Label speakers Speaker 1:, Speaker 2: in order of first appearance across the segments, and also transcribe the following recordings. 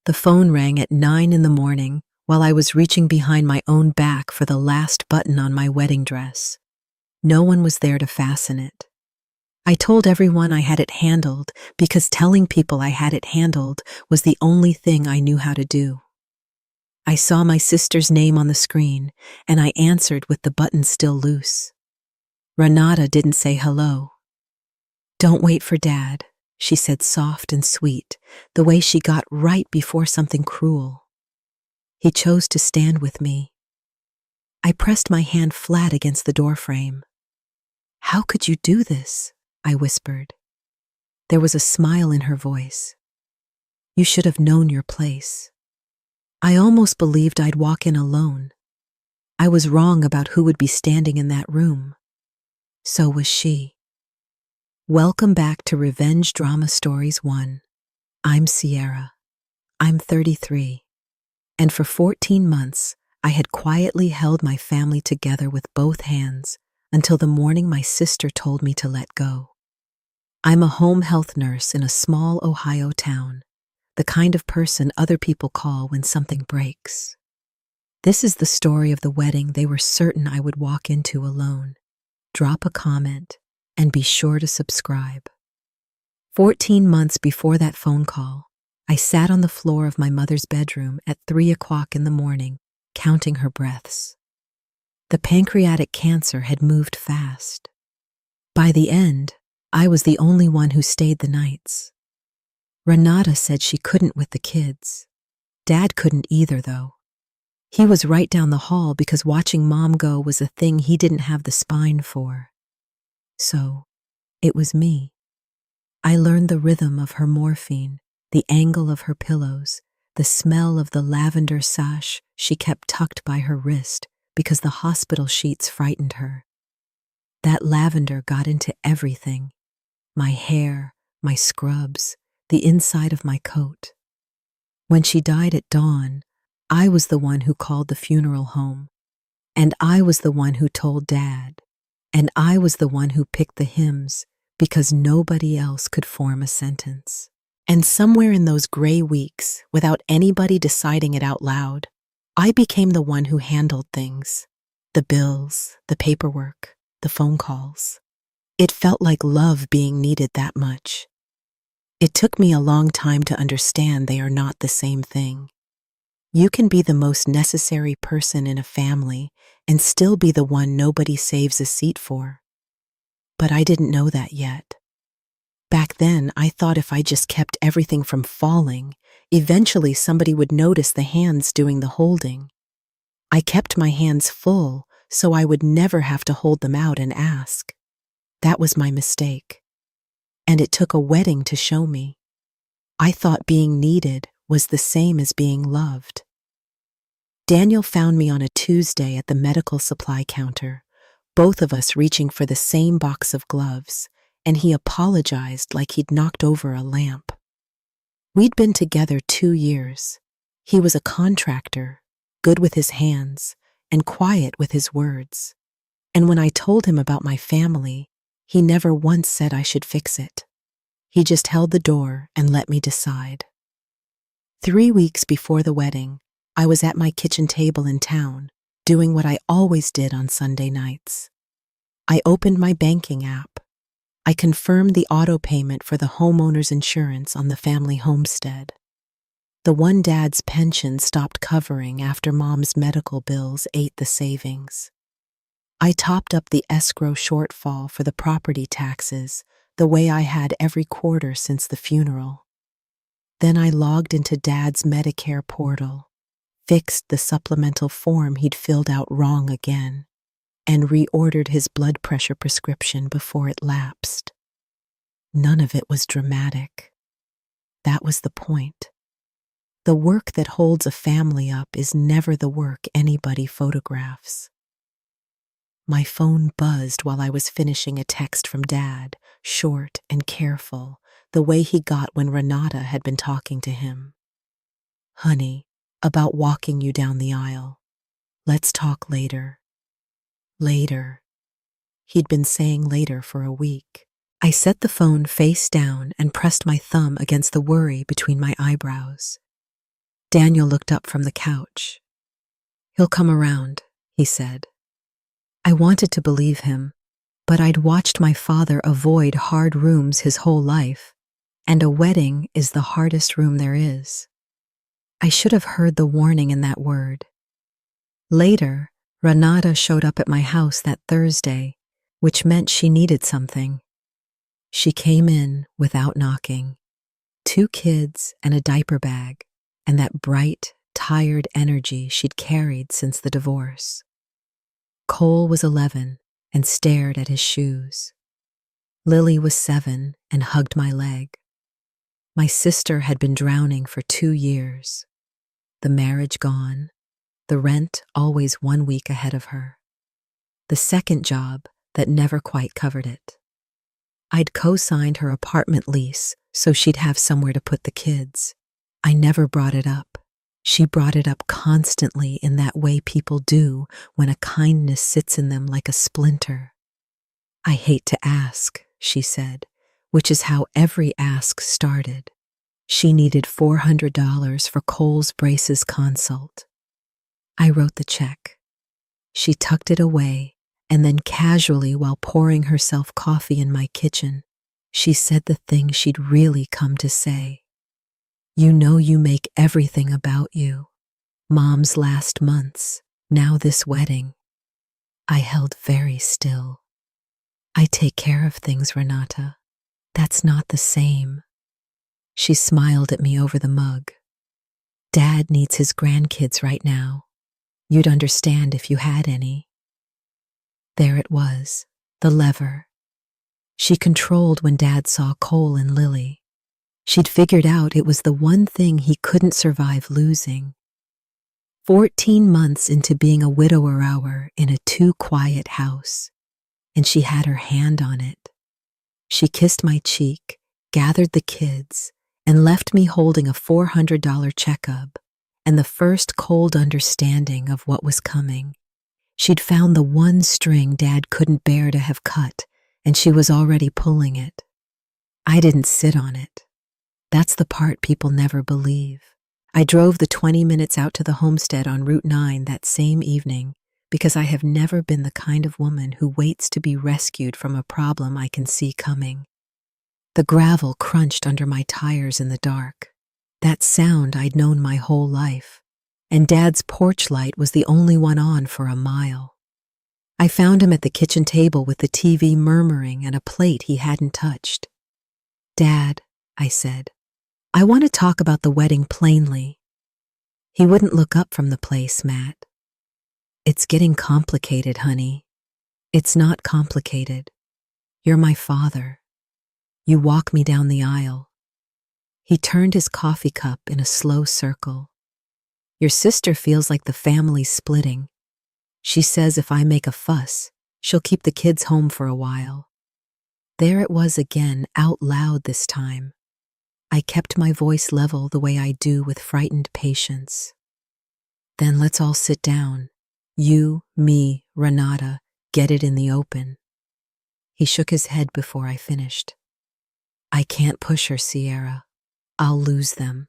Speaker 1: The phone rang at 9 in the morning while I was reaching behind my own back for the last button on my wedding dress. No one was there to fasten it. I told everyone I had it handled because telling people I had it handled was the only thing I knew how to do. I saw my sister's name on the screen, and I answered with the button still loose. Renata didn't say hello. "Don't wait for Dad," she said, soft and sweet, the way she got right before something cruel. He chose to stand with me. I pressed my hand flat against the doorframe. "How could you do this?" I whispered. There was a smile in her voice. "You should have known your place." I almost believed I'd walk in alone. I was wrong about who would be standing in that room. So was she. Welcome back to Revenge Drama Stories 1. I'm Sierra. I'm 33. And for 14 months, I had quietly held my family together with both hands until the morning my sister told me to let go. I'm a home health nurse in a small Ohio town, the kind of person other people call when something breaks. This is the story of the wedding they were certain I would walk into alone. Drop a comment and be sure to subscribe. 14 months before that phone call, I sat on the floor of my mother's bedroom at 3 o'clock in the morning, counting her breaths. The pancreatic cancer had moved fast. By the end, I was the only one who stayed the nights. Renata said she couldn't with the kids. Dad couldn't either, though. He was right down the hall because watching Mom go was a thing he didn't have the spine for. So, it was me. I learned the rhythm of her morphine, the angle of her pillows, the smell of the lavender sash she kept tucked by her wrist because the hospital sheets frightened her. That lavender got into everything: my hair, my scrubs, the inside of my coat. When she died at dawn, I was the one who called the funeral home, and I was the one who told Dad, and I was the one who picked the hymns because nobody else could form a sentence. And somewhere in those gray weeks, without anybody deciding it out loud, I became the one who handled things: the bills, the paperwork, the phone calls. It felt like love being needed that much. It took me a long time to understand they are not the same thing. You can be the most necessary person in a family and still be the one nobody saves a seat for. But I didn't know that yet. Back then, I thought if I just kept everything from falling, eventually somebody would notice the hands doing the holding. I kept my hands full so I would never have to hold them out and ask. That was my mistake. And it took a wedding to show me. I thought being needed was the same as being loved. Daniel found me on a Tuesday at the medical supply counter, both of us reaching for the same box of gloves, and he apologized like he'd knocked over a lamp. We'd been together 2 years. He was a contractor, good with his hands, and quiet with his words. And when I told him about my family, he never once said I should fix it. He just held the door and let me decide. 3 weeks before the wedding, I was at my kitchen table in town, doing what I always did on Sunday nights. I opened my banking app. I confirmed the auto payment for the homeowner's insurance on the family homestead. The one Dad's pension stopped covering after Mom's medical bills ate the savings. I topped up the escrow shortfall for the property taxes the way I had every quarter since the funeral. Then I logged into Dad's Medicare portal, fixed the supplemental form he'd filled out wrong again, and reordered his blood pressure prescription before it lapsed. None of it was dramatic. That was the point. The work that holds a family up is never the work anybody photographs. My phone buzzed while I was finishing a text from Dad, short and careful, the way he got when Renata had been talking to him. "Honey, about walking you down the aisle. Let's talk later." Later. He'd been saying later for a week. I set the phone face down and pressed my thumb against the worry between my eyebrows. Daniel looked up from the couch. "He'll come around," he said. I wanted to believe him, but I'd watched my father avoid hard rooms his whole life, and a wedding is the hardest room there is. I should have heard the warning in that word. Later, Renata showed up at my house that Thursday, which meant she needed something. She came in without knocking. 2 kids and a diaper bag, and that bright, tired energy she'd carried since the divorce. Cole was 11 and stared at his shoes. Lily was 7 and hugged my leg. My sister had been drowning for 2 years. The marriage gone, the rent always 1 week ahead of her. The second job that never quite covered it. I'd co-signed her apartment lease so she'd have somewhere to put the kids. I never brought it up. She brought it up constantly in that way people do when a kindness sits in them like a splinter. "I hate to ask," she said, which is how every ask started. She needed $400 for Cole's braces consult. I wrote the check. She tucked it away, and then casually, while pouring herself coffee in my kitchen, she said the thing she'd really come to say. "You know you make everything about you. Mom's last months, now this wedding." I held very still. "I take care of things, Renata. That's not the same." She smiled at me over the mug. "Dad needs his grandkids right now. You'd understand if you had any." There it was, the lever. She controlled when Dad saw Cole and Lily. She'd figured out it was the one thing he couldn't survive losing. 14 months into being a widower hour in a too-quiet house, and she had her hand on it. She kissed my cheek, gathered the kids, and left me holding a $400 checkup and the first cold understanding of what was coming. She'd found the one string Dad couldn't bear to have cut, and she was already pulling it. I didn't sit on it. That's the part people never believe. I drove the 20 minutes out to the homestead on Route 9 that same evening because I have never been the kind of woman who waits to be rescued from a problem I can see coming. The gravel crunched under my tires in the dark. That sound I'd known my whole life, and Dad's porch light was the only one on for a mile. I found him at the kitchen table with the TV murmuring and a plate he hadn't touched. "Dad," I said, "I want to talk about the wedding plainly." He wouldn't look up from the place, Matt. "It's getting complicated, honey." "It's not complicated. You're my father. You walk me down the aisle." He turned his coffee cup in a slow circle. "Your sister feels like the family's splitting. She says if I make a fuss, she'll keep the kids home for a while." There it was again, out loud this time. I kept my voice level the way I do with frightened patience. "Then let's all sit down. You, me, Renata, get it in the open." He shook his head before I finished. "I can't push her, Sierra. I'll lose them."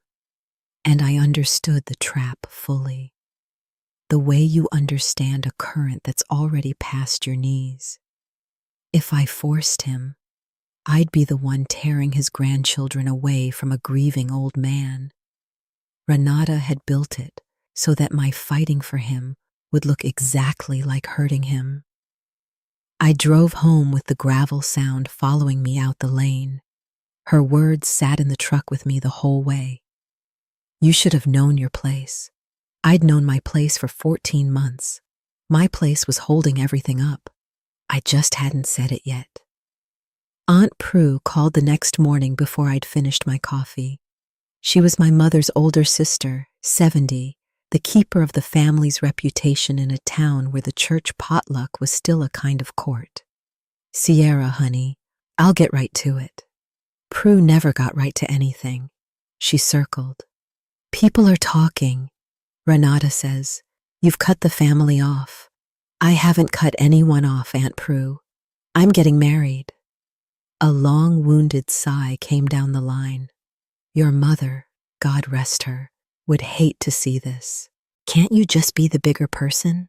Speaker 1: And I understood the trap fully. The way you understand a current that's already past your knees. If I forced him, I'd be the one tearing his grandchildren away from a grieving old man. Renata had built it so that my fighting for him would look exactly like hurting him. I drove home with the gravel sound following me out the lane. Her words sat in the truck with me the whole way. "You should have known your place." I'd known my place for 14 months. My place was holding everything up. I just hadn't said it yet. Aunt Prue called the next morning before I'd finished my coffee. She was my mother's older sister, 70, the keeper of the family's reputation in a town where the church potluck was still a kind of court. "Sierra, honey, I'll get right to it." Prue never got right to anything. She circled. "People are talking. Renata says, you've cut the family off." "I haven't cut anyone off, Aunt Prue. I'm getting married." A long, wounded sigh came down the line. "Your mother, God rest her, would hate to see this. Can't you just be the bigger person?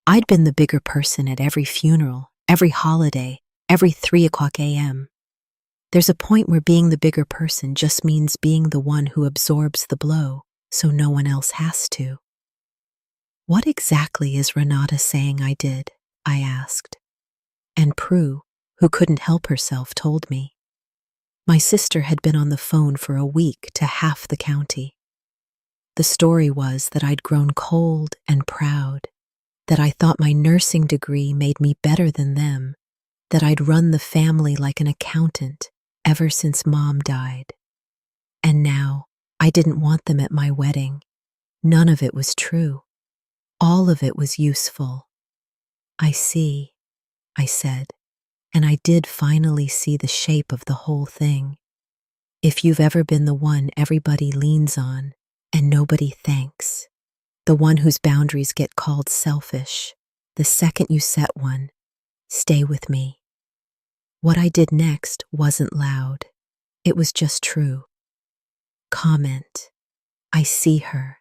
Speaker 1: I'd been the bigger person at every funeral, every holiday, every 3 o'clock a.m. There's a point where being the bigger person just means being the one who absorbs the blow so no one else has to. What exactly is Renata saying I did? I asked. And Prue, who couldn't help herself, told me. My sister had been on the phone for a week to half the county. The story was that I'd grown cold and proud, that I thought my nursing degree made me better than them, that I'd run the family like an accountant ever since Mom died. And now, I didn't want them at my wedding. None of it was true. All of it was useful. I see, I said, and I did finally see the shape of the whole thing. If you've ever been the one everybody leans on and nobody thanks, the one whose boundaries get called selfish, the second you set one, stay with me. What I did next wasn't loud. It was just true. Comment, I see her,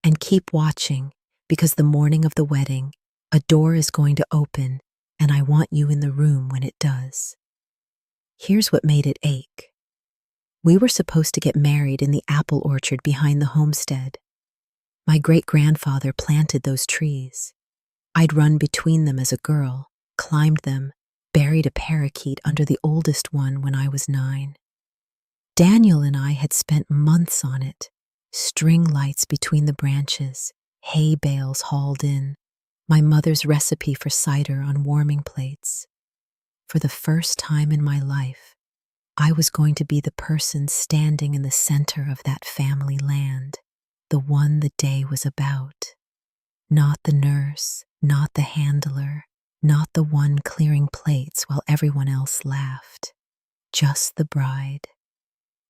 Speaker 1: and keep watching, because the morning of the wedding, a door is going to open, and I want you in the room when it does. Here's what made it ache. We were supposed to get married in the apple orchard behind the homestead. My great-grandfather planted those trees. I'd run between them as a girl, climbed them, buried a parakeet under the oldest one when I was 9. Daniel and I had spent months on it, string lights between the branches, hay bales hauled in, my mother's recipe for cider on warming plates. For the first time in my life, I was going to be the person standing in the center of that family land, the one the day was about. Not the nurse, not the handler, not the one clearing plates while everyone else laughed. Just the bride.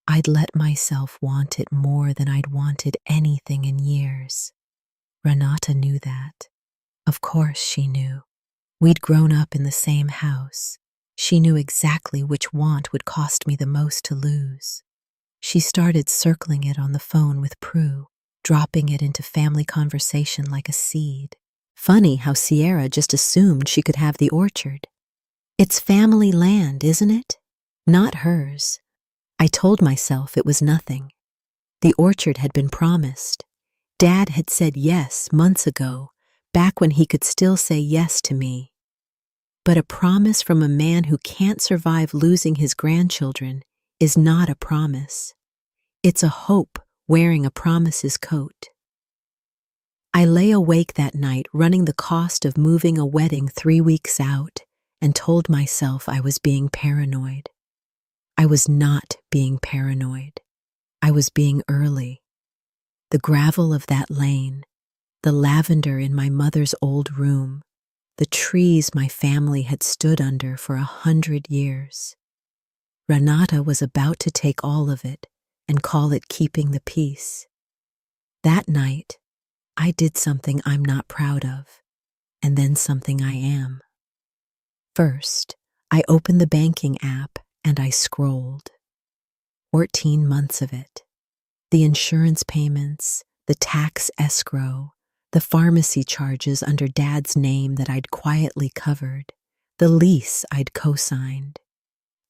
Speaker 1: I'd let myself want it more than I'd wanted anything in years. Renata knew that. Of course she knew. We'd grown up in the same house. She knew exactly which want would cost me the most to lose. She started circling it on the phone with Prue, dropping it into family conversation like a seed. Funny how Sierra just assumed she could have the orchard. It's family land, isn't it? Not hers. I told myself it was nothing. The orchard had been promised. Dad had said yes months ago, back when he could still say yes to me. But a promise from a man who can't survive losing his grandchildren is not a promise. It's a hope wearing a promise's coat. I lay awake that night running the cost of moving a wedding 3 weeks out and told myself I was being paranoid. I was not being paranoid. I was being early. The gravel of that lane, the lavender in my mother's old room, the trees my family had stood under for 100 years. Renata was about to take all of it and call it keeping the peace. That night, I did something I'm not proud of, and then something I am. First, I opened the banking app and I scrolled. 14 months of it. The insurance payments, the tax escrow, the pharmacy charges under Dad's name that I'd quietly covered, the lease I'd co-signed.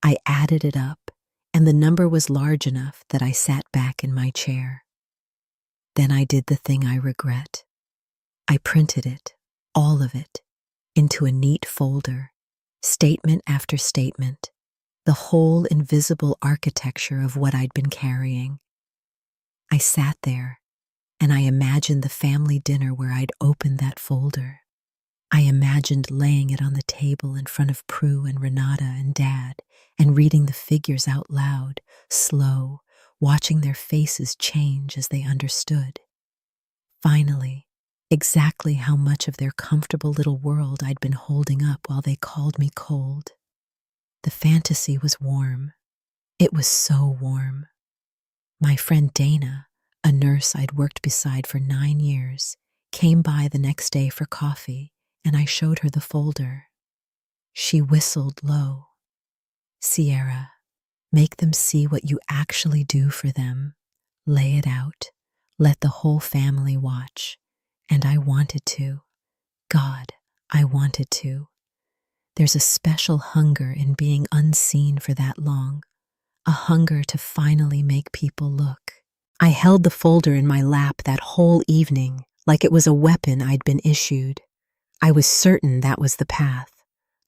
Speaker 1: I added it up, and the number was large enough that I sat back in my chair. Then I did the thing I regret. I printed it, all of it, into a neat folder, statement after statement, the whole invisible architecture of what I'd been carrying. I sat there, and I imagined the family dinner where I'd opened that folder. I imagined laying it on the table in front of Prue and Renata and Dad, and reading the figures out loud, slow, watching their faces change as they understood. Finally, exactly how much of their comfortable little world I'd been holding up while they called me cold. The fantasy was warm. It was so warm. My friend Dana, a nurse I'd worked beside for 9 years, came by the next day for coffee, and I showed her the folder. She whistled low. Sierra, make them see what you actually do for them. Lay it out. Let the whole family watch. And I wanted to. God, I wanted to. There's a special hunger in being unseen for that long, a hunger to finally make people look. I held the folder in my lap that whole evening like it was a weapon I'd been issued. I was certain that was the path.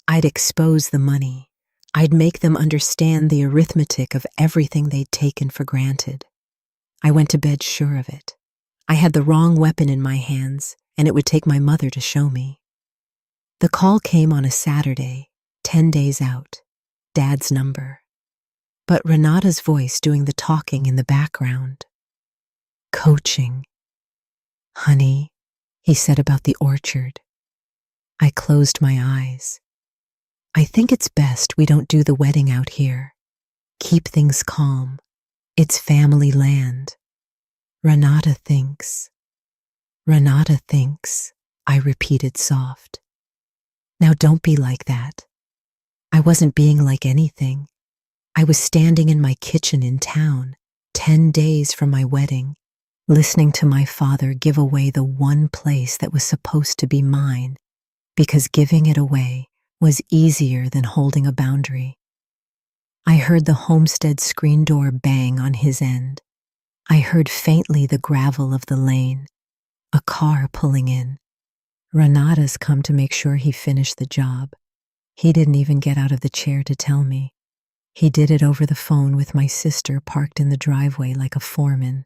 Speaker 1: I'd expose the money. I'd make them understand the arithmetic of everything they'd taken for granted. I went to bed sure of it. I had the wrong weapon in my hands, and it would take my mother to show me. The call came on a Saturday, 10 days out. Dad's number. But Renata's voice doing the talking in the background. Coaching. Honey, he said about the orchard. I closed my eyes. I think it's best we don't do the wedding out here. Keep things calm. It's family land. Renata thinks. Renata thinks, I repeated soft. Now don't be like that. I wasn't being like anything. I was standing in my kitchen in town, 10 days from my wedding, listening to my father give away the one place that was supposed to be mine, because giving it away was easier than holding a boundary. I heard the homestead screen door bang on his end. I heard faintly the gravel of the lane, a car pulling in. Renata's come to make sure he finished the job. He didn't even get out of the chair to tell me. He did it over the phone with my sister parked in the driveway like a foreman.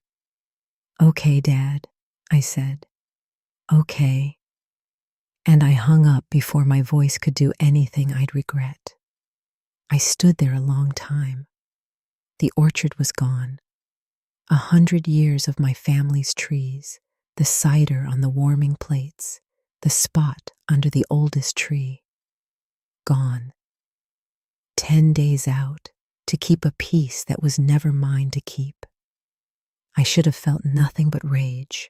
Speaker 1: Okay, Dad, I said. Okay. And I hung up before my voice could do anything I'd regret. I stood there a long time. The orchard was gone. 100 years of my family's trees, the cider on the warming plates, the spot under the oldest tree. Gone. 10 days out to keep a peace that was never mine to keep. I should have felt nothing but rage.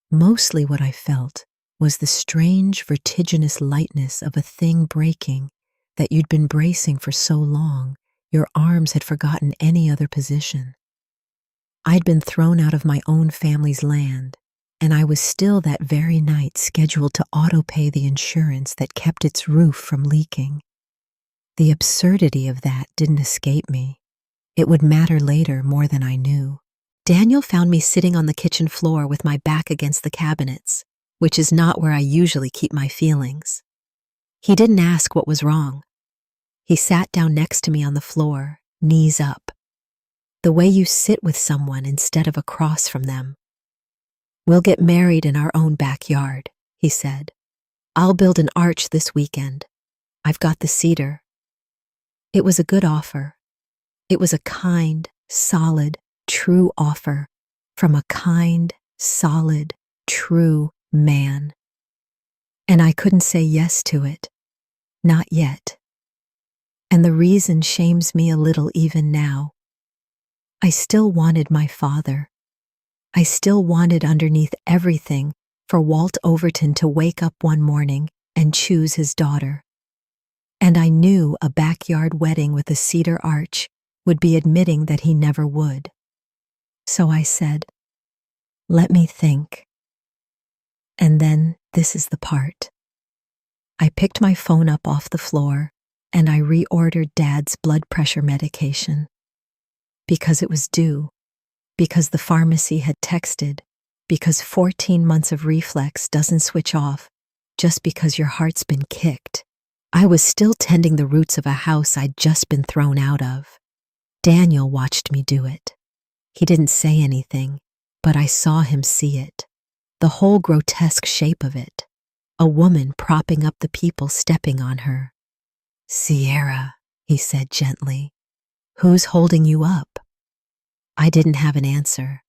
Speaker 1: Mostly what I felt was the strange, vertiginous lightness of a thing breaking that you'd been bracing for so long, your arms had forgotten any other position. I'd been thrown out of my own family's land, and I was still that very night scheduled to auto-pay the insurance that kept its roof from leaking. The absurdity of that didn't escape me. It would matter later more than I knew. Daniel found me sitting on the kitchen floor with my back against the cabinets, which is not where I usually keep my feelings. He didn't ask what was wrong. He sat down next to me on the floor, knees up. The way you sit with someone instead of across from them. We'll get married in our own backyard, he said. I'll build an arch this weekend. I've got the cedar. It was a good offer. It was a kind, solid, true offer from a kind, solid, true man. And I couldn't say yes to it. Not yet. And the reason shames me a little even now. I still wanted my father. I still wanted underneath everything for Walt Overton to wake up one morning and choose his daughter. And I knew a backyard wedding with a cedar arch would be admitting that he never would. So I said, let me think. And then this is the part. I picked my phone up off the floor and I reordered Dad's blood pressure medication. Because it was due, because the pharmacy had texted, because 14 months of reflex doesn't switch off just because your heart's been kicked. I was still tending the roots of a house I'd just been thrown out of. Daniel watched me do it. He didn't say anything, but I saw him see it. The whole grotesque shape of it. A woman propping up the people stepping on her. Sierra, he said gently. Who's holding you up? I didn't have an answer.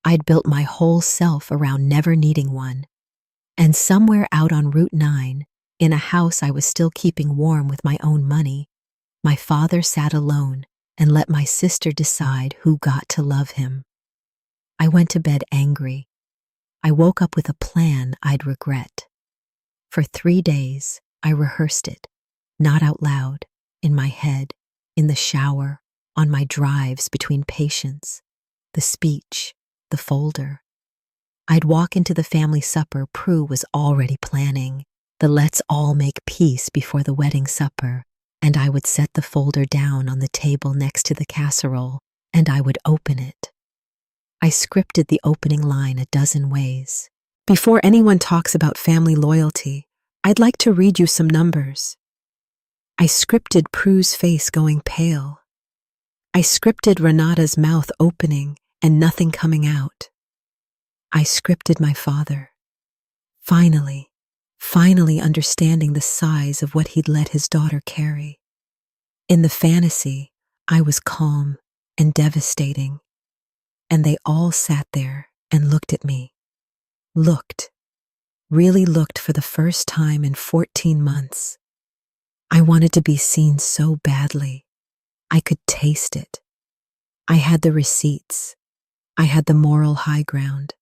Speaker 1: I'd built my whole self around never needing one. And somewhere out on Route 9, in a house I was still keeping warm with my own money, my father sat alone and let my sister decide who got to love him. I went to bed angry. I woke up with a plan I'd regret. For 3 days, I rehearsed it, not out loud, in my head, in the shower, on my drives between patients, the speech, the folder. I'd walk into the family supper Prue was already planning, the let's all make peace before the wedding supper, and I would set the folder down on the table next to the casserole, and I would open it. I scripted the opening line a dozen ways. Before anyone talks about family loyalty, I'd like to read you some numbers. I scripted Prue's face going pale. I scripted Renata's mouth opening and nothing coming out. I scripted my father. Finally understanding the size of what he'd let his daughter carry. In the fantasy, I was calm and devastating, and they all sat there and looked at me. Really looked for the first time in 14 months. I wanted to be seen so badly. I could taste it. I had the receipts. I had the moral high ground.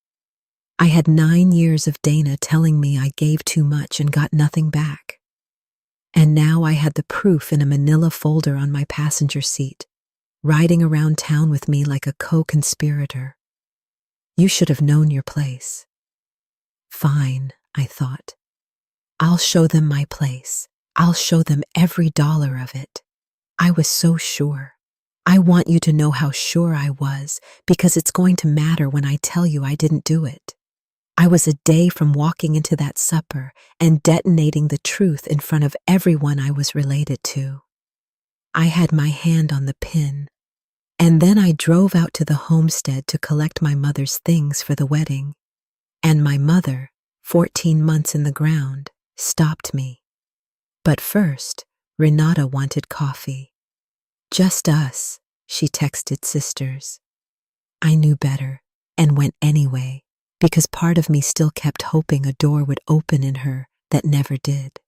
Speaker 1: I had 9 years of Dana telling me I gave too much and got nothing back. And now I had the proof in a manila folder on my passenger seat, riding around town with me like a co-conspirator. You should have known your place. Fine, I thought. I'll show them my place. I'll show them every dollar of it. I was so sure. I want you to know how sure I was, because it's going to matter when I tell you I didn't do it. I was a day from walking into that supper and detonating the truth in front of everyone I was related to. I had my hand on the pin, and then I drove out to the homestead to collect my mother's things for the wedding. And my mother, 14 months in the ground, stopped me. But first, Renata wanted coffee. Just us, she texted sisters. I knew better and went anyway, because part of me still kept hoping a door would open in her that never did.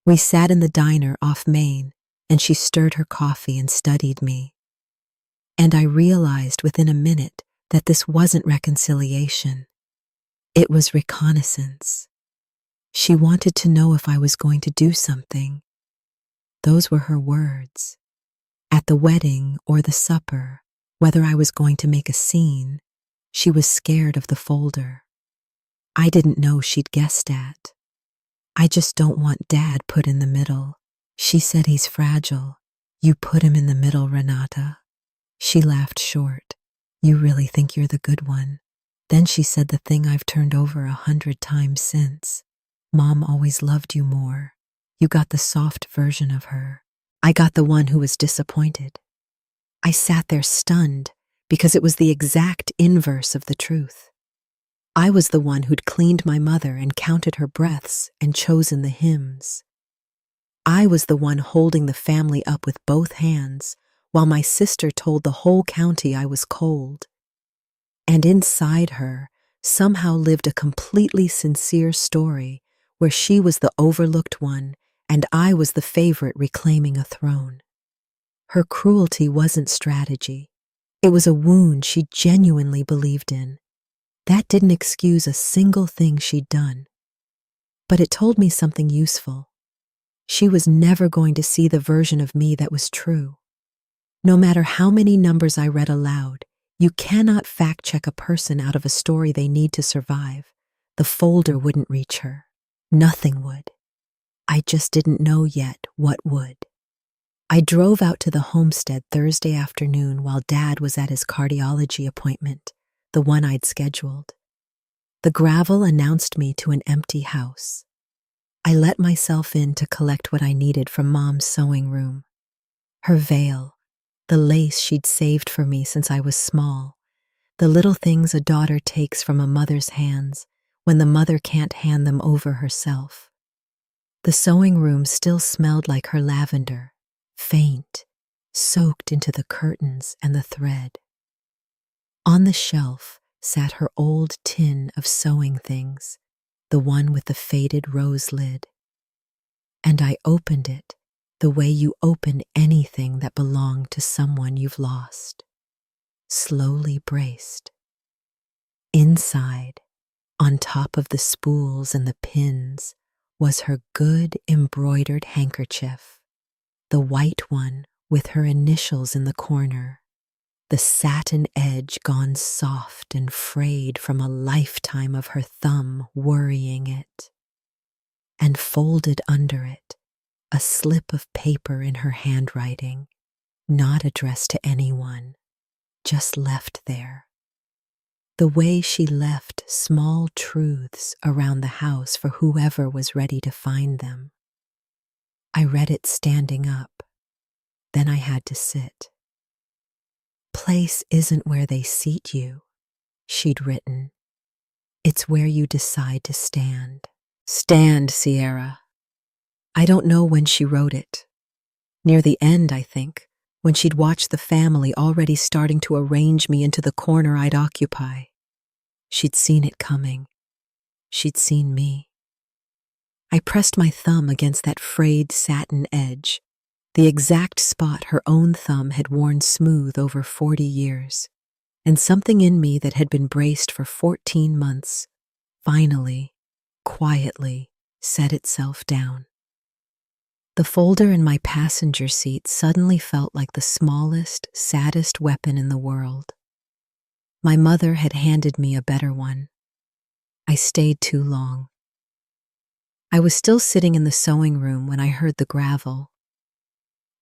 Speaker 1: We sat in the diner off Main, and she stirred her coffee and studied me. And I realized within a minute that this wasn't reconciliation. It was reconnaissance. She wanted to know if I was going to do something. Those were her words. At the wedding or the supper, whether I was going to make a scene, she was scared of the folder. I didn't know she'd guessed at. I just don't want Dad put in the middle. She said he's fragile. You put him in the middle, Renata. She laughed short. You really think you're the good one? Then she said the thing I've turned over 100 times since. Mom always loved you more. You got the soft version of her. I got the one who was disappointed. I sat there stunned because it was the exact inverse of the truth. I was the one who'd cleaned my mother and counted her breaths and chosen the hymns. I was the one holding the family up with both hands while my sister told the whole county I was cold. And inside her somehow lived a completely sincere story where she was the overlooked one and I was the favorite reclaiming a throne. Her cruelty wasn't strategy. It was a wound she genuinely believed in. That didn't excuse a single thing she'd done. But it told me something useful. She was never going to see the version of me that was true. No matter how many numbers I read aloud, you cannot fact-check a person out of a story they need to survive. The folder wouldn't reach her. Nothing would. I just didn't know yet what would. I drove out to the homestead Thursday afternoon while Dad was at his cardiology appointment, the one I'd scheduled. The gravel announced me to an empty house. I let myself in to collect what I needed from Mom's sewing room. Her veil, the lace she'd saved for me since I was small, the little things a daughter takes from a mother's hands when the mother can't hand them over herself. The sewing room still smelled like her lavender, faint, soaked into the curtains and the thread. On the shelf sat her old tin of sewing things, the one with the faded rose lid. And I opened it the way you open anything that belonged to someone you've lost, slowly braced. Inside, on top of the spools and the pins, was her good embroidered handkerchief, the white one with her initials in the corner. the satin edge gone soft and frayed from a lifetime of her thumb worrying it. And folded under it, a slip of paper in her handwriting, not addressed to anyone, just left there. The way she left small truths around the house for whoever was ready to find them. I read it standing up. Then I had to sit. Place isn't where they seat you, she'd written. It's where you decide to stand. Stand, Sierra. I don't know when she wrote it. Near the end, I think, when she'd watched the family already starting to arrange me into the corner I'd occupy. She'd seen it coming. She'd seen me. I pressed my thumb against that frayed satin edge, the exact spot her own thumb had worn smooth over 40 years, and something in me that had been braced for 14 months finally, quietly, set itself down. The folder in my passenger seat suddenly felt like the smallest, saddest weapon in the world. My mother had handed me a better one. I stayed too long. I was still sitting in the sewing room when I heard the gravel.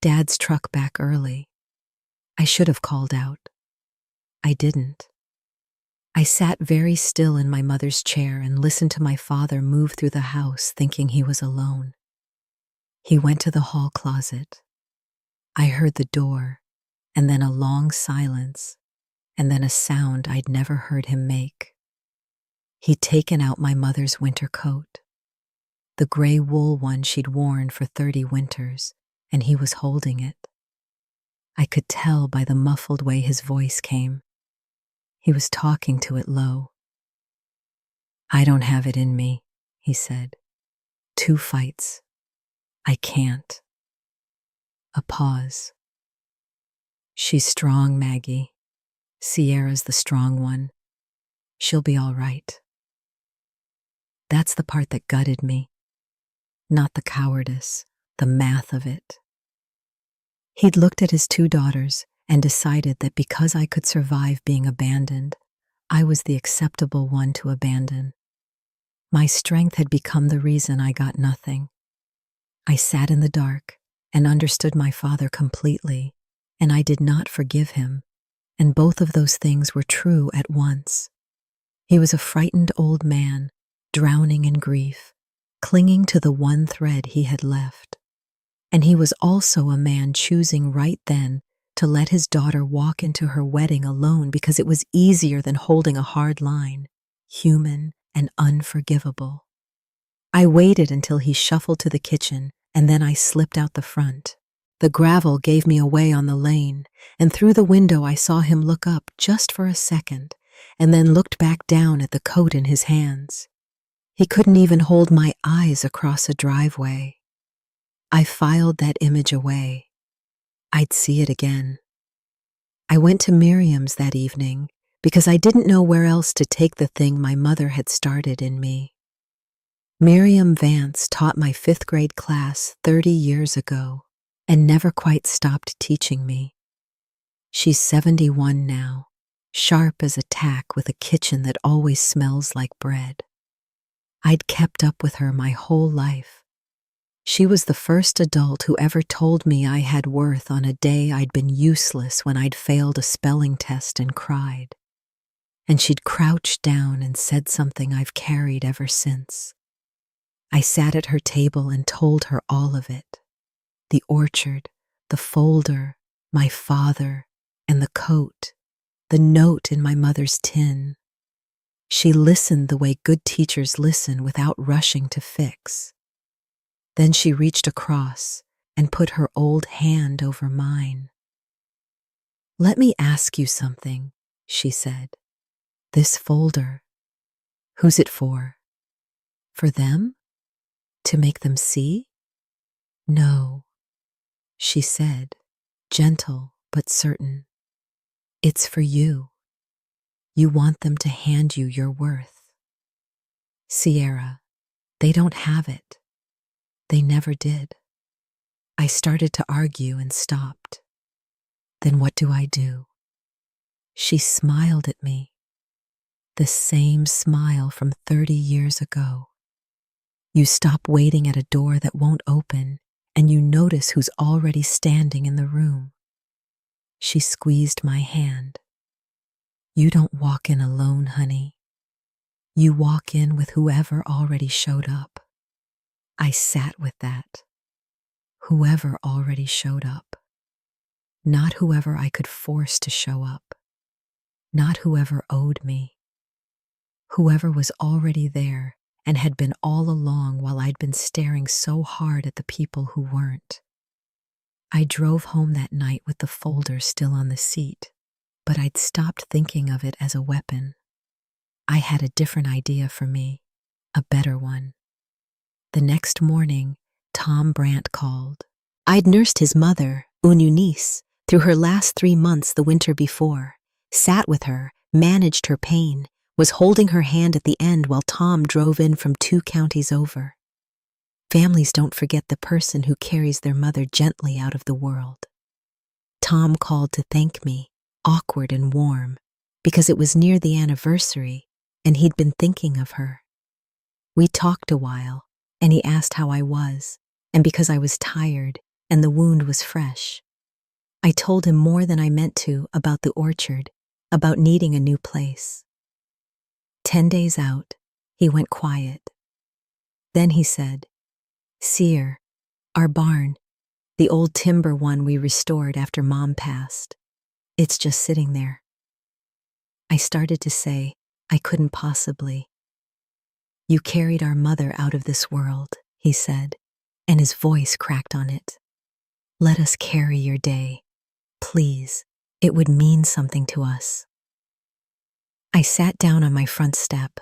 Speaker 1: Dad's truck back early. I should have called out. I didn't. I sat very still in my mother's chair and listened to my father move through the house thinking he was alone. He went to the hall closet. I heard the door, and then a long silence, and then a sound I'd never heard him make. He'd taken out my mother's winter coat, the gray wool one she'd worn for 30 winters, and he was holding it. I could tell by the muffled way his voice came. He was talking to it low. I don't have it in me, he said. 2 fights. I can't. A pause. She's strong, Maggie. Sierra's the strong one. She'll be all right. That's the part that gutted me. Not the cowardice, the math of it. He'd looked at his 2 daughters and decided that because I could survive being abandoned, I was the acceptable one to abandon. My strength had become the reason I got nothing. I sat in the dark and understood my father completely, and I did not forgive him, and both of those things were true at once. He was a frightened old man, drowning in grief, clinging to the one thread he had left. And he was also a man choosing right then to let his daughter walk into her wedding alone because it was easier than holding a hard line, human and unforgivable. I waited until he shuffled to the kitchen, and then I slipped out the front. The gravel gave me away on the lane, and through the window I saw him look up just for a second, and then looked back down at the coat in his hands. He couldn't even hold my eyes across a driveway. I filed that image away. I'd see it again. I went to Miriam's that evening because I didn't know where else to take the thing my mother had started in me. Miriam Vance taught my 5th grade class 30 years ago and never quite stopped teaching me. She's 71 now, sharp as a tack with a kitchen that always smells like bread. I'd kept up with her my whole life. She was the first adult who ever told me I had worth on a day I'd been useless when I'd failed a spelling test and cried. And she'd crouched down and said something I've carried ever since. I sat at her table and told her all of it. The orchard, the folder, my father, and the coat, the note in my mother's tin. She listened the way good teachers listen without rushing to fix. Then she reached across and put her old hand over mine. Let me ask you something, she said. This folder, who's it for? For them? To make them see? No, she said, gentle but certain. It's for you. You want them to hand you your worth. Sierra, they don't have it. They never did. I started to argue and stopped. Then what do I do? She smiled at me, the same smile from 30 years ago. You stop waiting at a door that won't open, and you notice who's already standing in the room. She squeezed my hand. You don't walk in alone, honey. You walk in with whoever already showed up. I sat with that. Whoever already showed up. Not whoever I could force to show up. Not whoever owed me. Whoever was already there and had been all along while I'd been staring so hard at the people who weren't. I drove home that night with the folder still on the seat, but I'd stopped thinking of it as a weapon. I had a different idea for me, a better one. The next morning, Tom Brandt called. I'd nursed his mother, Eunice, through her last 3 months the winter before, sat with her, managed her pain, was holding her hand at the end while Tom drove in from 2 counties over. Families don't forget the person who carries their mother gently out of the world. Tom called to thank me, awkward and warm, because it was near the anniversary and he'd been thinking of her. We talked a while, and he asked how I was, and because I was tired and the wound was fresh. I told him more than I meant to about the orchard, about needing a new place. 10 days out, he went quiet. Then he said, "Seer, our barn, the old timber one we restored after Mom passed, it's just sitting there." I started to say, I couldn't possibly. "You carried our mother out of this world," he said, and his voice cracked on it. "Let us carry your day. Please, it would mean something to us." I sat down on my front step.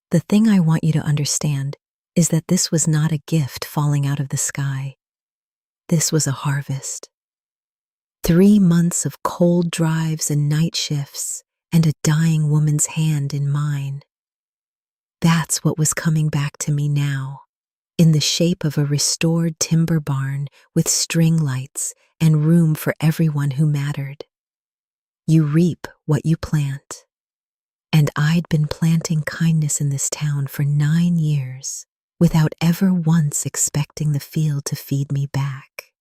Speaker 1: The thing I want you to understand is that this was not a gift falling out of the sky. This was a harvest. 3 months of cold drives and night shifts, and a dying woman's hand in mine. That's what was coming back to me now, in the shape of a restored timber barn with string lights and room for everyone who mattered. You reap what you plant. And I'd been planting kindness in this town for 9 years without ever once expecting the field to feed me back.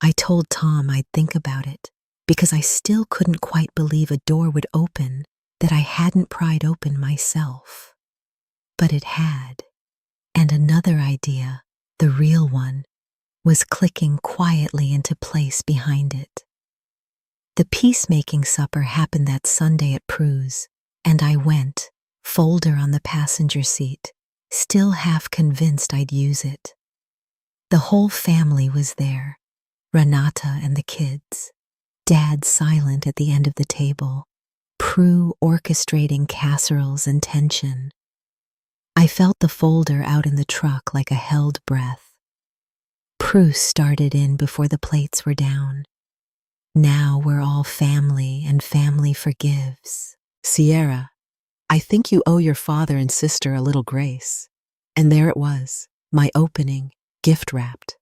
Speaker 1: I told Tom I'd think about it because I still couldn't quite believe a door would open that I hadn't pried open myself. But it had. And another idea, the real one, was clicking quietly into place behind it. The peacemaking supper happened that Sunday at Prue's, and I went, folder on the passenger seat, still half convinced I'd use it. The whole family was there, Renata and the kids, Dad silent at the end of the table, Prue orchestrating casseroles and tension. I felt the folder out in the truck like a held breath. Prue started in before the plates were down. Now we're all family and family forgives. "Sierra, I think you owe your father and sister a little grace." And there it was, my opening, gift wrapped.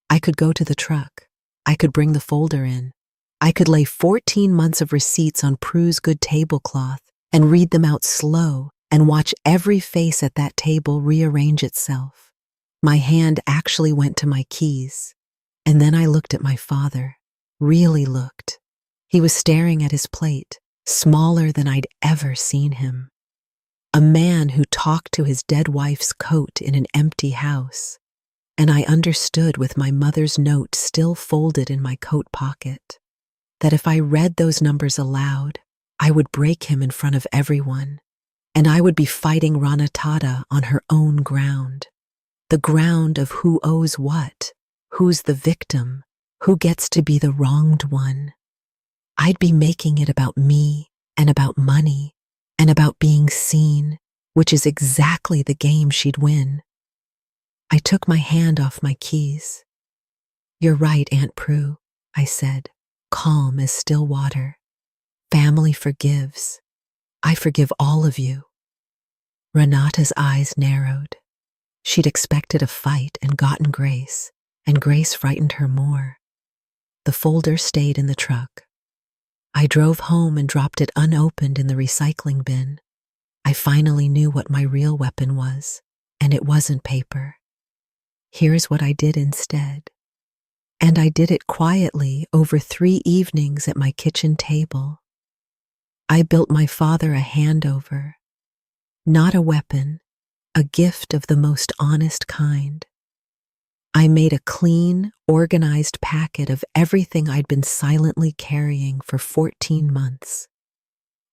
Speaker 1: I could go to the truck. I could bring the folder in. I could lay 14 months of receipts on Prue's good tablecloth and read them out slow and watch every face at that table rearrange itself. My hand actually went to my keys. And then I looked at my father, really looked. He was staring at his plate, smaller than I'd ever seen him. A man who talked to his dead wife's coat in an empty house. And I understood with my mother's note still folded in my coat pocket, that if I read those numbers aloud, I would break him in front of everyone, and I would be fighting Ranatata on her own ground. The ground of who owes what, who's the victim, who gets to be the wronged one. I'd be making it about me and about money and about being seen, which is exactly the game she'd win. I took my hand off my keys. "You're right, Aunt Prue," I said, calm as still water. "Family forgives. I forgive all of you." Renata's eyes narrowed. She'd expected a fight and gotten Grace, and Grace frightened her more. The folder stayed in the truck. I drove home and dropped it unopened in the recycling bin. I finally knew what my real weapon was, and it wasn't paper. Here's what I did instead. And I did it quietly over 3 evenings at my kitchen table. I built my father a handover, not a weapon, a gift of the most honest kind. I made a clean, organized packet of everything I'd been silently carrying for 14 months.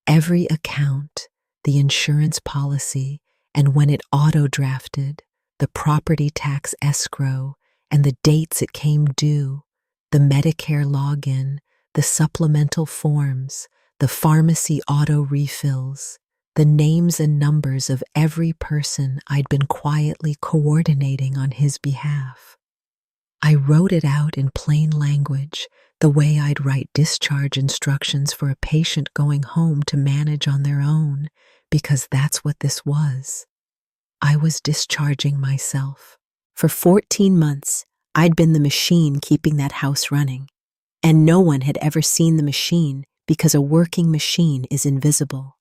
Speaker 1: Every account, the insurance policy, and when it auto-drafted, the property tax escrow, and the dates it came due, the Medicare login, the supplemental forms, the pharmacy auto refills, the names and numbers of every person I'd been quietly coordinating on his behalf. I wrote it out in plain language, the way I'd write discharge instructions for a patient going home to manage on their own, because that's what this was. I was discharging myself. For 14 months, I'd been the machine keeping that house running, and no one had ever seen the machine because a working machine is invisible.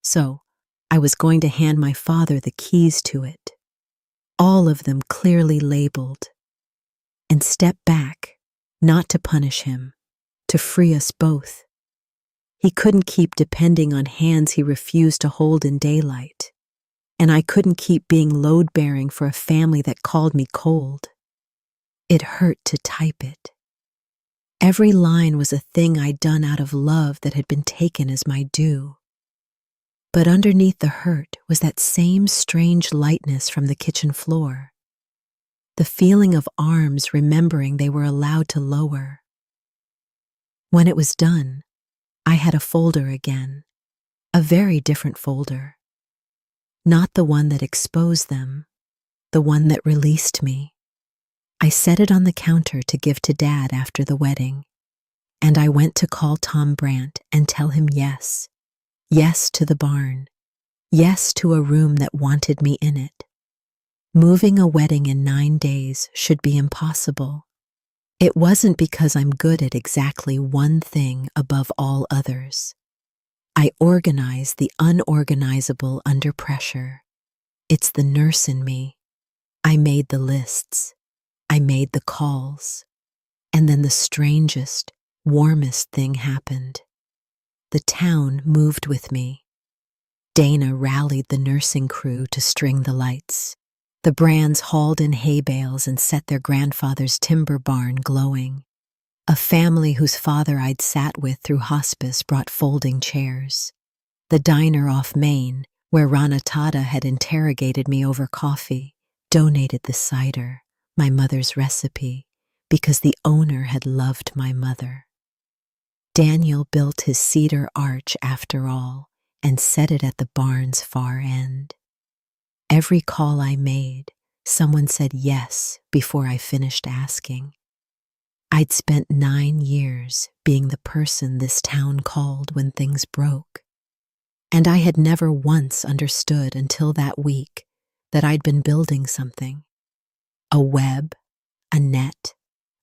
Speaker 1: So, I was going to hand my father the keys to it, all of them clearly labeled, and step back, not to punish him, to free us both. He couldn't keep depending on hands he refused to hold in daylight, and I couldn't keep being load-bearing for a family that called me cold. It hurt to type it. Every line was a thing I'd done out of love that had been taken as my due. But underneath the hurt was that same strange lightness from the kitchen floor. The feeling of arms remembering they were allowed to lower. When it was done, I had a folder again, a very different folder. Not the one that exposed them, the one that released me. I set it on the counter to give to Dad after the wedding, and I went to call Tom Brandt and tell him yes. Yes to the barn. Yes to a room that wanted me in it. Moving a wedding in 9 days should be impossible. It wasn't because I'm good at exactly one thing above all others. I organize the unorganizable under pressure. It's the nurse in me. I made the lists. I made the calls. And then the strangest, warmest thing happened. The town moved with me. Dana rallied the nursing crew to string the lights. The Brands hauled in hay bales and set their grandfather's timber barn glowing. A family whose father I'd sat with through hospice brought folding chairs. The diner off Main, where Ranatada had interrogated me over coffee, donated the cider, my mother's recipe, because the owner had loved my mother. Daniel built his cedar arch after all and set it at the barn's far end. Every call I made, someone said yes before I finished asking. I'd spent 9 years being the person this town called when things broke. And I had never once understood until that week that I'd been building something. A web, a net,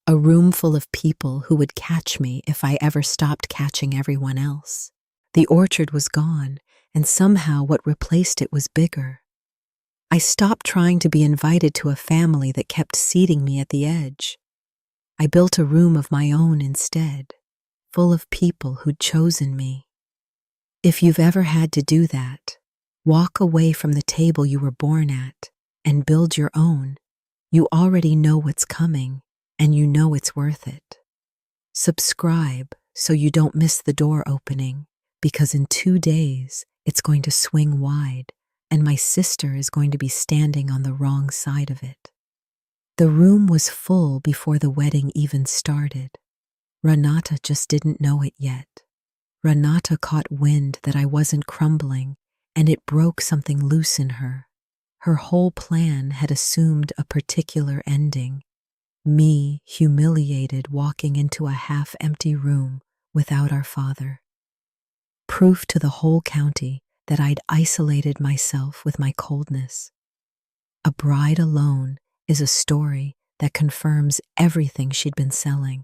Speaker 1: a room full of people who would catch me if I ever stopped catching everyone else. The orchard was gone, and somehow what replaced it was bigger. I stopped trying to be invited to a family that kept seating me at the edge. I built a room of my own instead, full of people who'd chosen me. If you've ever had to do that, walk away from the table you were born at and build your own. You already know what's coming, and you know it's worth it. Subscribe so you don't miss the door opening, because in 2 days it's going to swing wide, and my sister is going to be standing on the wrong side of it. The room was full before the wedding even started. Renata just didn't know it yet. Renata caught wind that I wasn't crumbling, and it broke something loose in her. Her whole plan had assumed a particular ending. Me, humiliated, walking into a half-empty room without our father. Proof to the whole county that I'd isolated myself with my coldness. A bride alone is a story that confirms everything she'd been selling.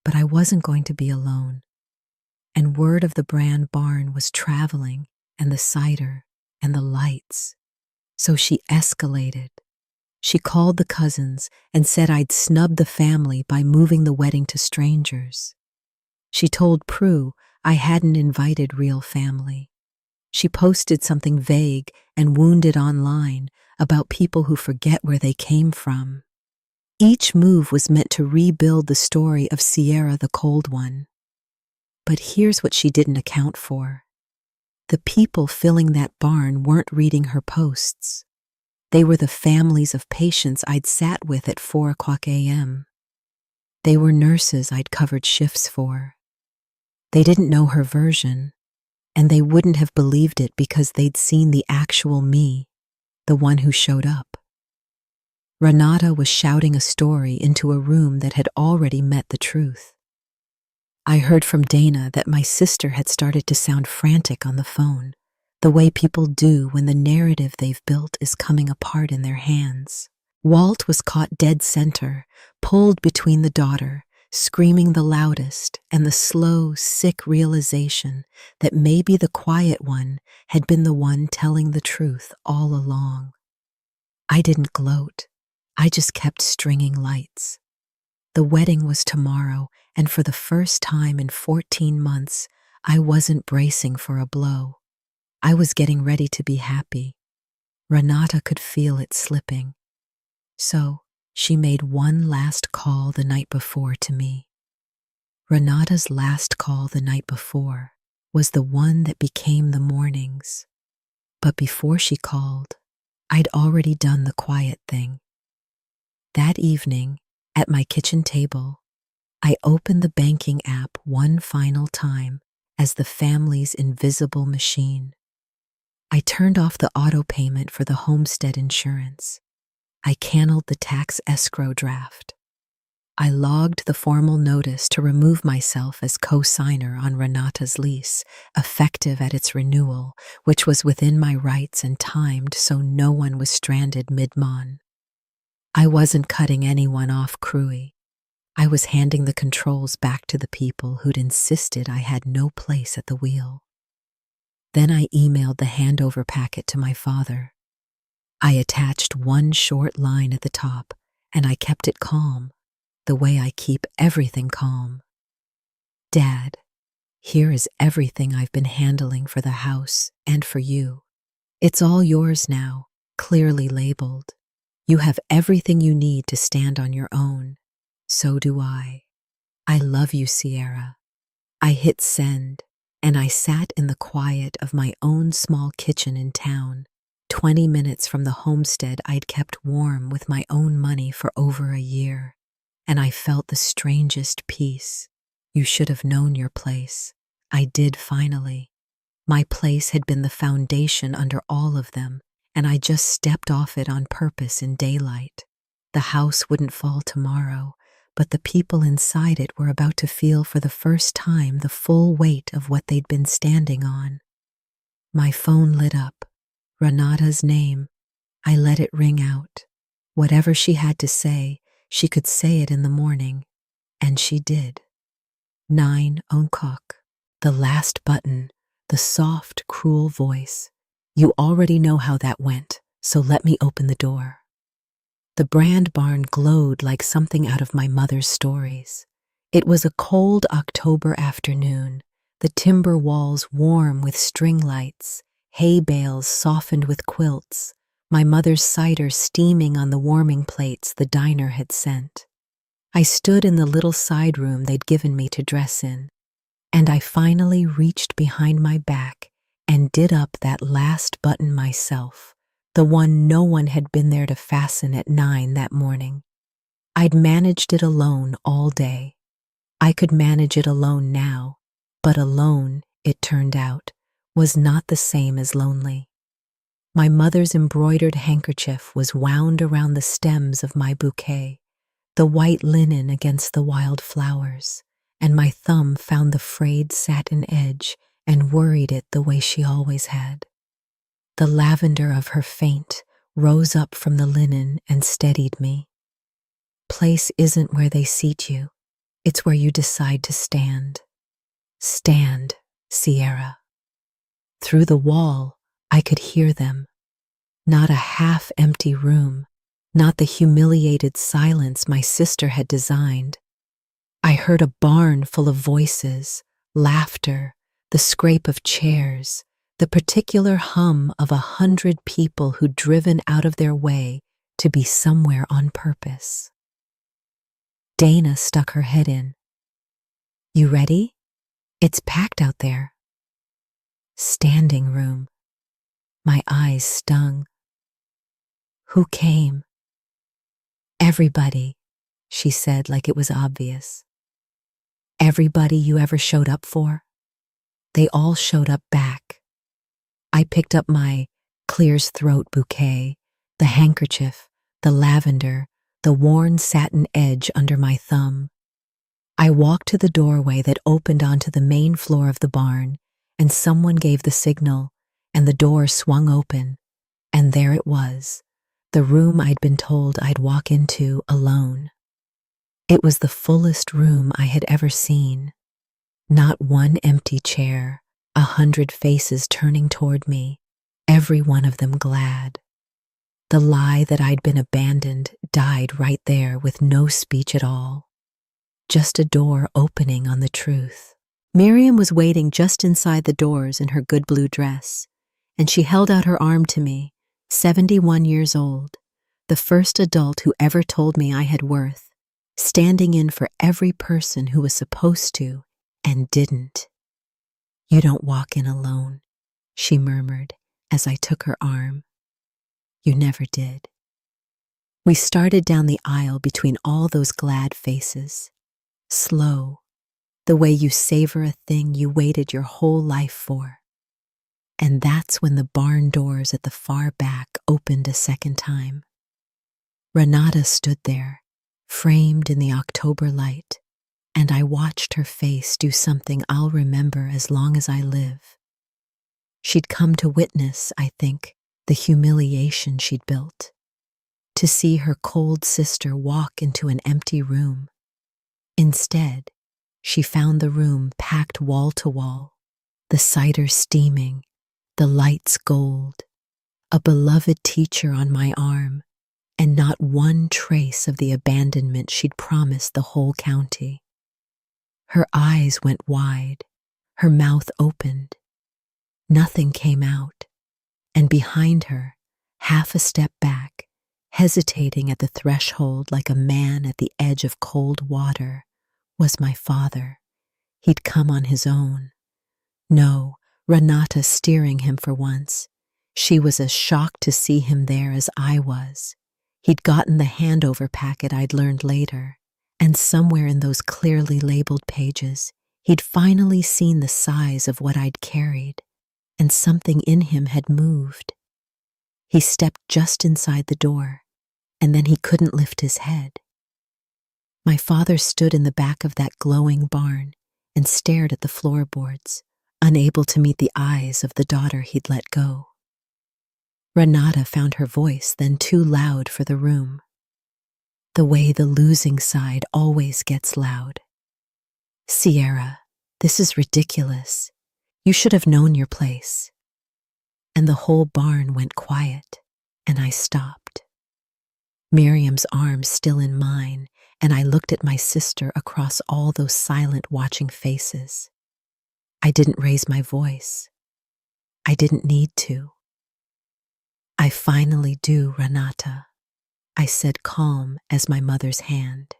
Speaker 1: But I wasn't going to be alone. and word of the Brand barn was traveling, and the cider, and the lights. So she escalated. She called the cousins and said I'd snubbed the family by moving the wedding to strangers. She told Prue I hadn't invited real family. She posted something vague and wounded online about people who forget where they came from. Each move was meant to rebuild the story of Sierra the Cold One. But here's what she didn't account for. The people filling that barn weren't reading her posts. They were the families of patients I'd sat with at 4 a.m. They were nurses I'd covered shifts for. They didn't know her version, and they wouldn't have believed it because they'd seen the actual me, the one who showed up. Renata was shouting a story into a room that had already met the truth. I heard from Dana that my sister had started to sound frantic on the phone, the way people do when the narrative they've built is coming apart in their hands. Walt was caught dead center, pulled between the daughter, screaming the loudest, and the slow, sick realization that maybe the quiet one had been the one telling the truth all along. I didn't gloat. I just kept stringing lights. The wedding was tomorrow, and for the first time in 14 months, I wasn't bracing for a blow. I was getting ready to be happy. Renata could feel it slipping. So she made one last call the night before to me. Renata's last call the night before was the one that became the morning's. But before she called, I'd already done the quiet thing. That evening, at my kitchen table, I opened the banking app one final time as the family's invisible machine. I turned off the auto payment for the homestead insurance. I canceled the tax escrow draft. I logged the formal notice to remove myself as co-signer on Renata's lease, effective at its renewal, which was within my rights and timed so no one was stranded mid-mon. I wasn't cutting anyone off cruelly. I was handing the controls back to the people who'd insisted I had no place at the wheel. Then I emailed the handover packet to my father. I attached one short line at the top, and I kept it calm, the way I keep everything calm. Dad, here is everything I've been handling for the house and for you. It's all yours now, clearly labeled. You have everything you need to stand on your own. So do I. I love you, Sierra. I hit send, and I sat in the quiet of my own small kitchen in town, 20 minutes from the homestead I'd kept warm with my own money for over a year, and I felt the strangest peace. You should have known your place. I did finally. My place had been the foundation under all of them, and I just stepped off it on purpose in daylight. The house wouldn't fall tomorrow, but the people inside it were about to feel for the first time the full weight of what they'd been standing on. My phone lit up. Renata's name. I let it ring out. Whatever she had to say, she could say it in the morning. And she did. 9 o'clock. The last button. The soft, cruel voice. You already know how that went, so let me open the door. The Brand barn glowed like something out of my mother's stories. It was a cold October afternoon, the timber walls warm with string lights, hay bales softened with quilts, my mother's cider steaming on the warming plates the diner had sent. I stood in the little side room they'd given me to dress in, and I finally reached behind my back and did up that last button myself, the one no one had been there to fasten at 9 that morning. I'd managed it alone all day. I could manage it alone now, but alone, it turned out, was not the same as lonely. My mother's embroidered handkerchief was wound around the stems of my bouquet, the white linen against the wild flowers, and my thumb found the frayed satin edge and worried it the way she always had. The lavender of her faint rose up from the linen and steadied me. Place isn't where they seat you, it's where you decide to stand. Stand, Sierra. Through the wall, I could hear them. Not a half-empty room, not the humiliated silence my sister had designed. I heard a barn full of voices, laughter, the scrape of chairs, the particular hum of 100 people who'd driven out of their way to be somewhere on purpose. Dana stuck her head in. You ready? It's packed out there. Standing room. My eyes stung. Who came? Everybody, she said like it was obvious. Everybody you ever showed up for? They all showed up back. I picked up my clear's throat bouquet, the handkerchief, the lavender, the worn satin edge under my thumb. I walked to the doorway that opened onto the main floor of the barn, and someone gave the signal, and the door swung open, and there it was, the room I'd been told I'd walk into alone. It was the fullest room I had ever seen. Not one empty chair, 100 faces turning toward me, every one of them glad. The lie that I'd been abandoned died right there with no speech at all. Just a door opening on the truth. Miriam was waiting just inside the doors in her good blue dress, and she held out her arm to me, 71 years old, the first adult who ever told me I had worth, standing in for every person who was supposed to and didn't. You don't walk in alone, she murmured as I took her arm. You never did. We started down the aisle between all those glad faces. Slow, the way you savor a thing you waited your whole life for. And that's when the barn doors at the far back opened a second time. Renata stood there, framed in the October light, and I watched her face do something I'll remember as long as I live. She'd come to witness, I think, the humiliation she'd built. To see her cold sister walk into an empty room. Instead, she found the room packed wall to wall, the cider steaming, the lights gold, a beloved teacher on my arm, and not one trace of the abandonment she'd promised the whole county. Her eyes went wide, her mouth opened. Nothing came out, and behind her, half a step back, hesitating at the threshold like a man at the edge of cold water, was my father. He'd come on his own. No, Renata steering him for once. She was as shocked to see him there as I was. He'd gotten the handover packet I'd learned later, and somewhere in those clearly labeled pages, he'd finally seen the size of what I'd carried, and something in him had moved. He stepped just inside the door, and then he couldn't lift his head. My father stood in the back of that glowing barn and stared at the floorboards, unable to meet the eyes of the daughter he'd let go. Renata found her voice then too loud for the room. The way the losing side always gets loud. Sierra, this is ridiculous. You should have known your place. And the whole barn went quiet, and I stopped. Miriam's arm still in mine, and I looked at my sister across all those silent watching faces. I didn't raise my voice. I didn't need to. I finally do, Renata, I said calm as my mother's hand.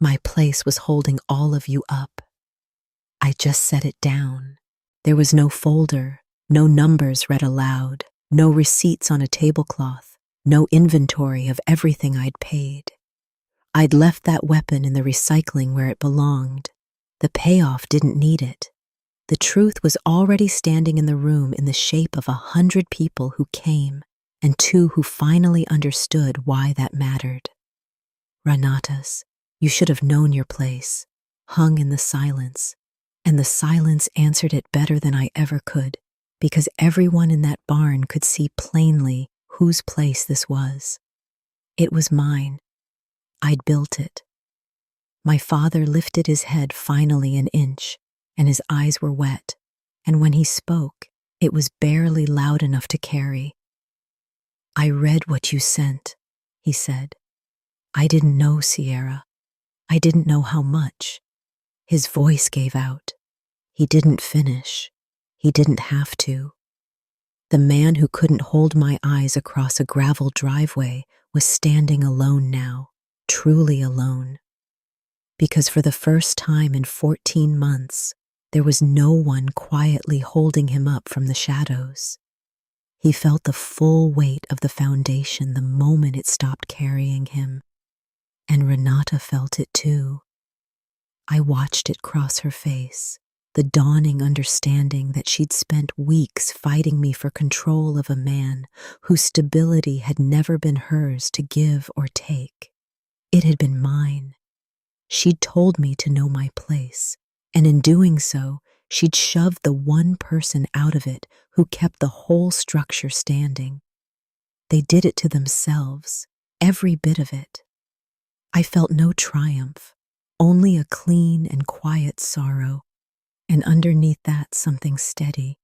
Speaker 1: My place was holding all of you up. I just set it down. There was no folder, no numbers read aloud, no receipts on a tablecloth, no inventory of everything I'd paid. I'd left that weapon in the recycling where it belonged. The payoff didn't need it. The truth was already standing in the room in the shape of 100 people who came, and 2 who finally understood why that mattered. Renatas, you should have known your place, hung in the silence, and the silence answered it better than I ever could, because everyone in that barn could see plainly whose place this was. It was mine. I'd built it. My father lifted his head finally an inch, and his eyes were wet, and when he spoke, it was barely loud enough to carry. "I read what you sent," he said. "I didn't know, Sierra. I didn't know how much." His voice gave out. He didn't finish. He didn't have to. The man who couldn't hold my eyes across a gravel driveway was standing alone now, truly alone. Because for the first time in 14 months, there was no one quietly holding him up from the shadows. He felt the full weight of the foundation the moment it stopped carrying him. And Renata felt it too. I watched it cross her face, the dawning understanding that she'd spent weeks fighting me for control of a man whose stability had never been hers to give or take. It had been mine. She'd told me to know my place, and in doing so, she'd shoved the one person out of it who kept the whole structure standing. They did it to themselves, every bit of it. I felt no triumph, only a clean and quiet sorrow, and underneath that something steady.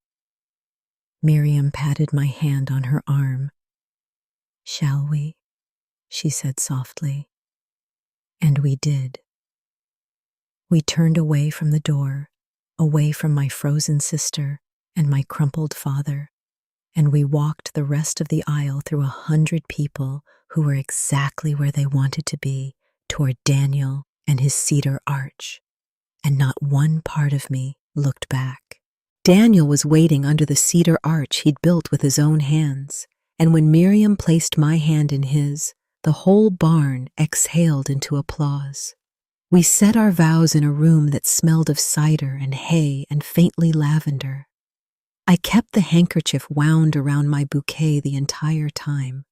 Speaker 1: Miriam patted my hand on her arm. "Shall we?" she said softly. And we did. We turned away from the door, away from my frozen sister and my crumpled father, and we walked the rest of the aisle through 100 people who were exactly where they wanted to be, toward Daniel and his cedar arch. And not one part of me looked back. Daniel was waiting under the cedar arch he'd built with his own hands, and when Miriam placed my hand in his, the whole barn exhaled into applause. We said our vows in a room that smelled of cider and hay and faintly lavender. I kept the handkerchief wound around my bouquet the entire time,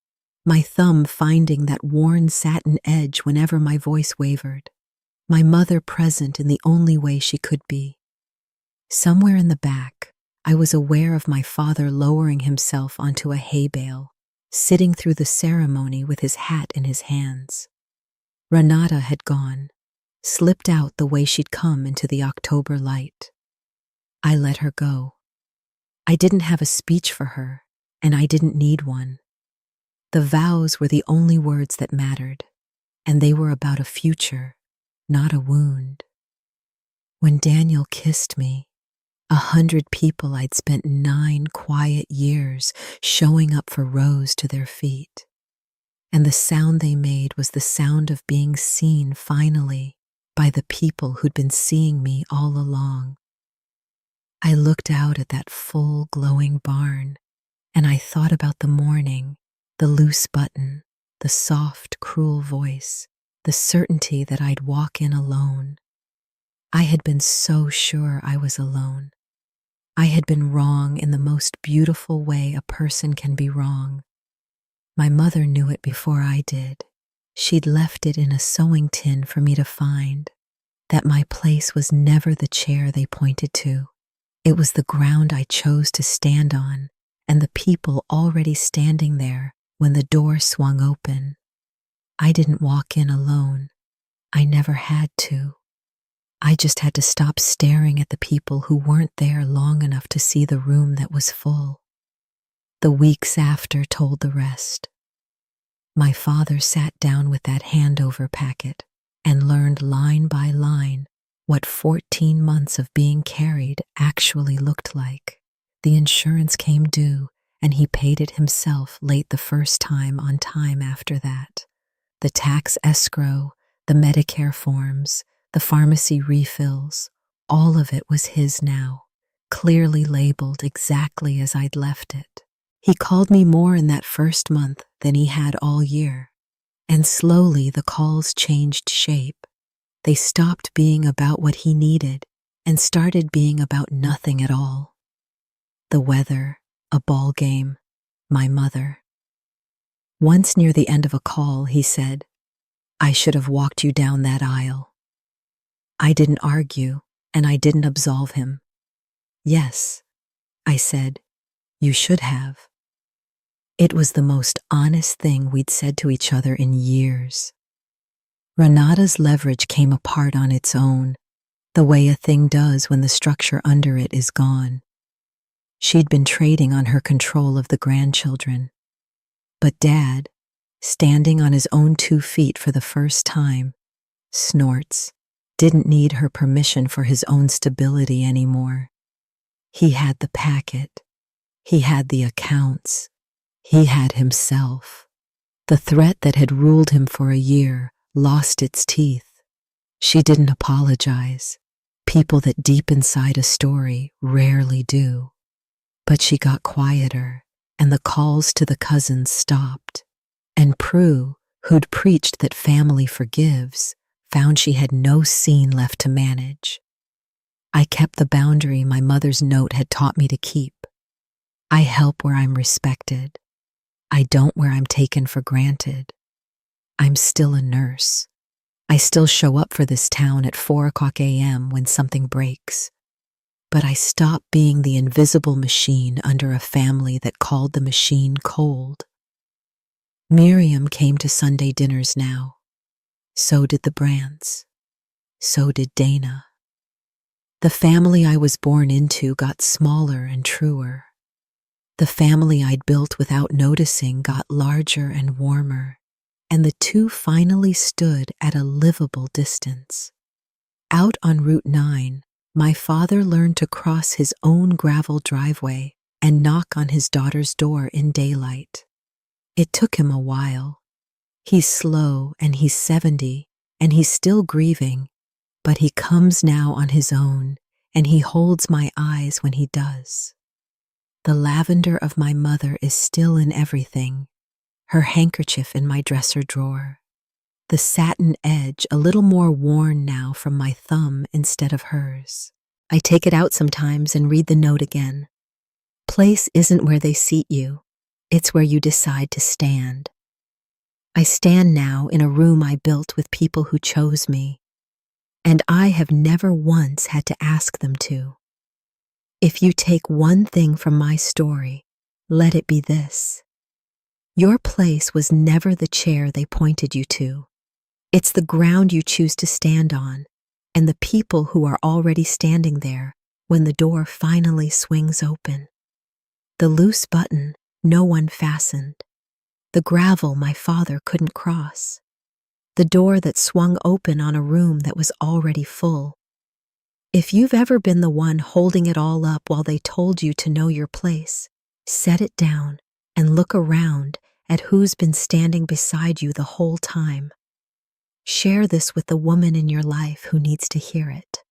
Speaker 1: my thumb finding that worn satin edge whenever my voice wavered, my mother present in the only way she could be. Somewhere in the back, I was aware of my father lowering himself onto a hay bale, sitting through the ceremony with his hat in his hands. Renata had gone, slipped out the way she'd come into the October light. I let her go. I didn't have a speech for her, and I didn't need one. The vows were the only words that mattered, and they were about a future, not a wound. When Daniel kissed me, 100 people I'd spent 9 quiet years showing up for rose to their feet, and the sound they made was the sound of being seen finally by the people who'd been seeing me all along. I looked out at that full, glowing barn, and I thought about the morning, the loose button, the soft, cruel voice, the certainty that I'd walk in alone. I had been so sure I was alone. I had been wrong in the most beautiful way a person can be wrong. My mother knew it before I did. She'd left it in a sewing tin for me to find, that my place was never the chair they pointed to. It was the ground I chose to stand on, and the people already standing there when the door swung open. I didn't walk in alone. I never had to. I just had to stop staring at the people who weren't there long enough to see the room that was full. The weeks after told the rest. My father sat down with that handover packet and learned line by line what 14 months of being carried actually looked like. The insurance came due, and he paid it himself late the first time on time after that. The tax escrow, the Medicare forms, the pharmacy refills, all of it was his now, clearly labeled exactly as I'd left it. He called me more in that first month than he had all year, and slowly the calls changed shape. They stopped being about what he needed and started being about nothing at all. The weather, a ball game, my mother. Once near the end of a call, he said, "I should have walked you down that aisle." I didn't argue, and I didn't absolve him. "Yes," I said, "you should have." It was the most honest thing we'd said to each other in years. Renata's leverage came apart on its own, the way a thing does when the structure under it is gone. She'd been trading on her control of the grandchildren. But Dad, standing on his own 2 feet for the first time, snorts, didn't need her permission for his own stability anymore. He had the packet. He had the accounts. He had himself. The threat that had ruled him for a year lost its teeth. She didn't apologize. People that deep inside a story rarely do. But she got quieter, and the calls to the cousins stopped. And Prue, who'd preached that family forgives, found she had no scene left to manage. I kept the boundary my mother's note had taught me to keep. I help where I'm respected. I don't where I'm taken for granted. I'm still a nurse. I still show up for this town at 4:00 a.m. when something breaks. But I stop being the invisible machine under a family that called the machine cold. Miriam came to Sunday dinners now. So did the Brants. So did Dana. The family I was born into got smaller and truer. The family I'd built without noticing got larger and warmer, and the two finally stood at a livable distance. Out on Route 9, my father learned to cross his own gravel driveway and knock on his daughter's door in daylight. It took him a while. He's slow and he's 70 and he's still grieving, but he comes now on his own and he holds my eyes when he does. The lavender of my mother is still in everything, her handkerchief in my dresser drawer. The satin edge a little more worn now from my thumb instead of hers. I take it out sometimes and read the note again. Place isn't where they seat you. It's where you decide to stand. I stand now in a room I built with people who chose me, and I have never once had to ask them to. If you take one thing from my story, let it be this. Your place was never the chair they pointed you to. It's the ground you choose to stand on, and the people who are already standing there when the door finally swings open. The loose button no one fastened. The gravel my father couldn't cross. The door that swung open on a room that was already full. If you've ever been the one holding it all up while they told you to know your place, set it down and look around at who's been standing beside you the whole time. Share this with the woman in your life who needs to hear it.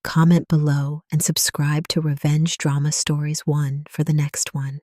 Speaker 1: Comment below and subscribe to Revenge Drama Stories 1 for the next one.